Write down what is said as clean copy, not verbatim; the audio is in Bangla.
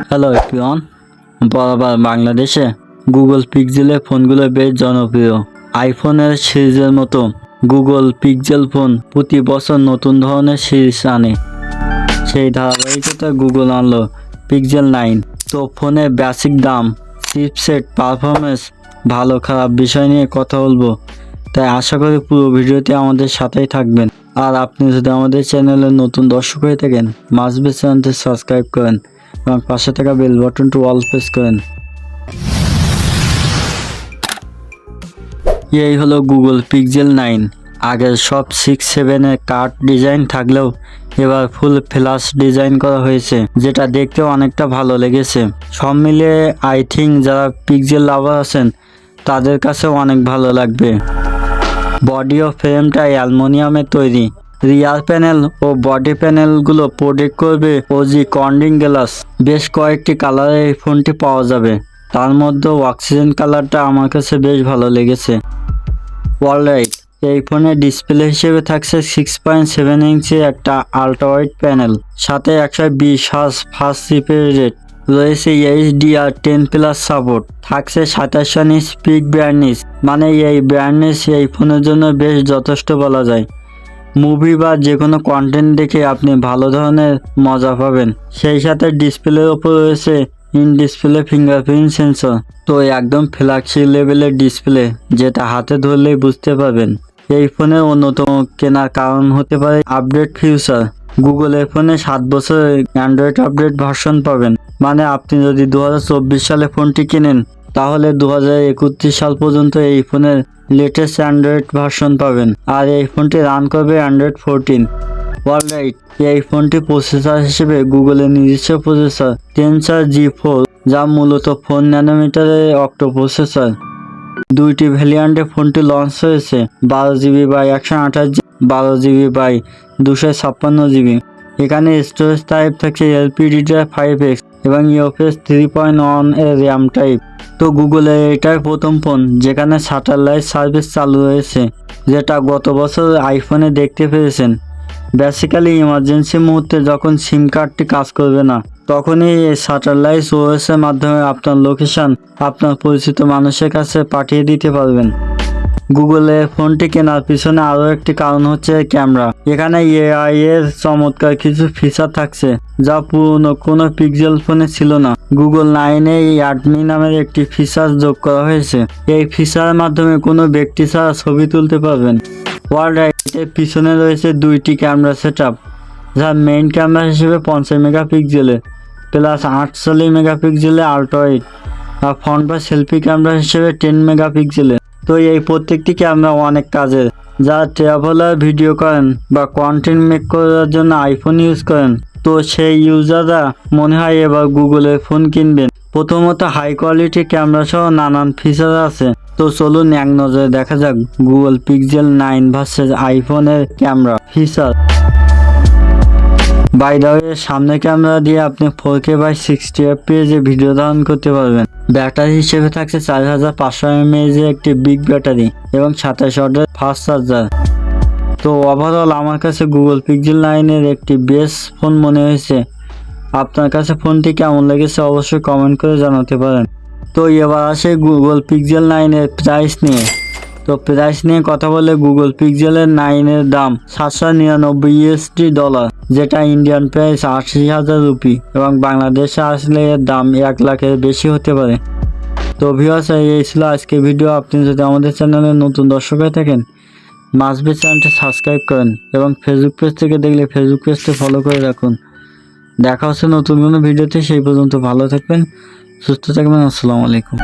হ্যালো এভরিওয়ান, বরাবর বাংলাদেশে গুগল পিক্সেলের ফোনগুলো বেশ জনপ্রিয়। আইফোনের সিরিজের মতো গুগল পিক্সেল ফোন প্রতি বছর নতুন ধরনের সিরিজ আনে। সেই ধারাবাহিকতা গুগল আনলো পিক্সেল 9। তো ফোনের বেসিক দাম, চিপসেট, পারফরমেন্স, ভালো খারাপ বিষয় নিয়ে কথা বলবো। তাই আশা করি পুরো ভিডিওতে আমাদের সাথেই থাকবেন। আর আপনি যদি আমাদের চ্যানেলের নতুন দর্শক হয়ে থাকেন, মাস্ট বি চ্যানেলটি সাবস্ক্রাইব করেন এবং পাশে থাকা বেল বাটনটি অল প্রেস করেন। এই হলো গুগল পিক্সেল 9। আগের সব 6-7-এর কাট ডিজাইন থাকলেও এবার ফুল ফ্ল্যাশ ডিজাইন করা হয়েছে, যেটা দেখতে অনেকটা ভালো লেগেছে। সব মিলিয়ে আই থিঙ্ক যারা পিক্সেল লাভার আছেন তাদের কাছে অনেক ভালো লাগবে। বডি ও ফ্রেমটা অ্যালুমিনিয়ামের তৈরি। রিয়ার প্যানেল ও বডি প্যানেলগুলো প্রোটেক্ট করবে ওজি কন্ডিং গ্লাস। বেশ কয়েকটি কালারে এই ফোনটি পাওয়া যাবে, তার মধ্যে অক্সিজেন কালারটা আমার কাছে বেশ ভালো লেগেছে। অলরাইট, এই ফোনের ডিসপ্লে হিসেবে থাকছে 6.7 ইঞ্চি একটা আল্ট্রা ওয়াইড প্যানেল, সাথে 120 হার্জ ফাস্ট রিফ্রেশ রেট, রয়েছে HDR10+ সাপোর্ট, থাকছে 27 ইঞ্চ পিক ব্রাইটনেস। মানে এই ব্রাইটনেস এই ফোনের জন্য বেশ যথেষ্ট বলা যায়। মুভি বা যে কোনো কন্টেন্ট দেখে আপনি ভালো ধরনের মজা পাবেন। সেই সাথে ডিসপ্লের ওপর রয়েছে ইন ডিসপ্লে ফিঙ্গারপ্রিন্ট সেন্সর। তো একদম ফ্ল্যাগশিপ লেভেলের ডিসপ্লে, যেটা হাতে ধরলেই বুঝতে পারবেন। এই ফোনের অন্যতম কেনার কারণ হতে পারে আপডেট ফিউচার। গুগলের ফোনে 7 বছরের অ্যান্ড্রয়েড আপডেট ভার্সন পাবেন। মানে আপনি যদি 2024 সালে ফোনটি কেনেন, তাহলে 2031 সাল পর্যন্ত এই ফোনের লেটেস্ট অ্যান্ড্রয়েড ভার্সন পাবেন। আর এই ফোনটি রান করবে অ্যান্ড্রয়েড 14। অলরাইট, এই ফোনটি প্রসেসর হিসেবে গুগলের নিজস্ব প্রসেসর টেনসর G4, যা মূলত 4 ন্যানোমিটারের অক্টো প্রসেসর। দুইটি ভ্যারিয়েন্টে ফোনটি লঞ্চ হয়েছে, 12GB by 128GB, 12GB by 256GB। এখানে স্টোরেজ টাইপ থাকছে LPDDR5X এবং UFS 3.1 এর র্যাম টাইপ। তো গুগলের এটাই প্রথম ফোন যেখানে স্যাটেলাইট সার্ভিস চালু রয়েছে, যেটা গত বছর আইফোনে দেখতে পেয়েছেন। বেসিক্যালি ইমার্জেন্সি মুহূর্তে যখন সিম কার্ডটি কাজ করবে না, তখনই এই স্যাটেলাইট ওএসের মাধ্যমে আপনার লোকেশন আপনার পরিচিত মানুষের কাছে পাঠিয়ে দিতে পারবেন। গুগলের ফোনটি কেনার পিছনে আরও একটি কারণ হচ্ছে ক্যামেরা। এখানে AI এর চমৎকার কিছু ফিচার থাকছে, যা পুরনো কোনো পিক্সেল ফোনে ছিল না। গুগল 9-এ অ্যাডমি নামের একটি ফিচার যোগ করা হয়েছে। এই ফিচারের মাধ্যমে কোনো ব্যক্তি ছাড়া ছবি তুলতে পারবেন। অলরাইটের পিছনে রয়েছে দুইটি ক্যামেরা সেটআপ, যার মেইন ক্যামেরা হিসেবে 50 মেগাপিক্সেলের প্লাস 48 মেগাপিক্সেলের আল্ট্রা ওয়াইড, আর ফ্রন্ট বা সেলফি ক্যামেরা হিসেবে 10 মেগাপিক্সেলের। তো এই প্রত্যেকটি ক্যামেরা অনেক কাজের। যারা ট্রাভেলার ভিডিও করেন বা কন্টেন্ট মেক করার জন্য আইফোন ইউজ করেন, তো সেই ইউজাররা মনে হয় এবার গুগলের ফোন কিনবেন। প্রথমত হাই কোয়ালিটি ক্যামেরা সহ নানান ফিচার আছে। তো চলুন এক নজরে দেখা যাক গুগল পিক্সেল 9 ভার্সেস আইফোনের camera feature. By the way, সামনে ক্যামেরা দিয়ে আপনি 4K by 60 fps A video ধারণ করতে পারবেন। ব্যাটারি হিসেবে থাকছে 4500 mAh এর একটি বিগ ব্যাটারি এবং 27 ওয়াটের ফাস্ট চার্জার। তো ওভারঅল আমার কাছে গুগল পিক্সেল 9 এর একটি বেস্ট ফোন মনে হয়েছে। আপনার কাছে ফোনটি কেমন লেগেছে অবশ্যই কমেন্ট করে জানাতে পারেন। তো এবার আসে গুগল পিক্সেল 9 এর প্রাইস নিয়ে। তো প্রাইস নিয়ে কথা বলে গুগল পিক্সেলের 9 এর দাম $799, যেটা ইন্ডিয়ান প্রাইস 80,000 রুপি, এবং বাংলাদেশে আসলে এর দাম 1 লাখের বেশি হতে পারে। তো ভিউয়ার্স, এই ছিল আজকের ভিডিও। আপনি যদি আমাদের চ্যানেলে নতুন দর্শক হয়ে থাকেন, মাস্ট বি চ্যানেলটি সাবস্ক্রাইব করেন এবং ফেসবুক পেজ থেকে দেখলে ফেসবুক পেজটি ফলো করে রাখুন। দেখা হচ্ছে নতুন কোনো ভিডিওতে। সেই পর্যন্ত ভালো থাকবেন, সুস্থ থাকবেন। আসসালামু আলাইকুম।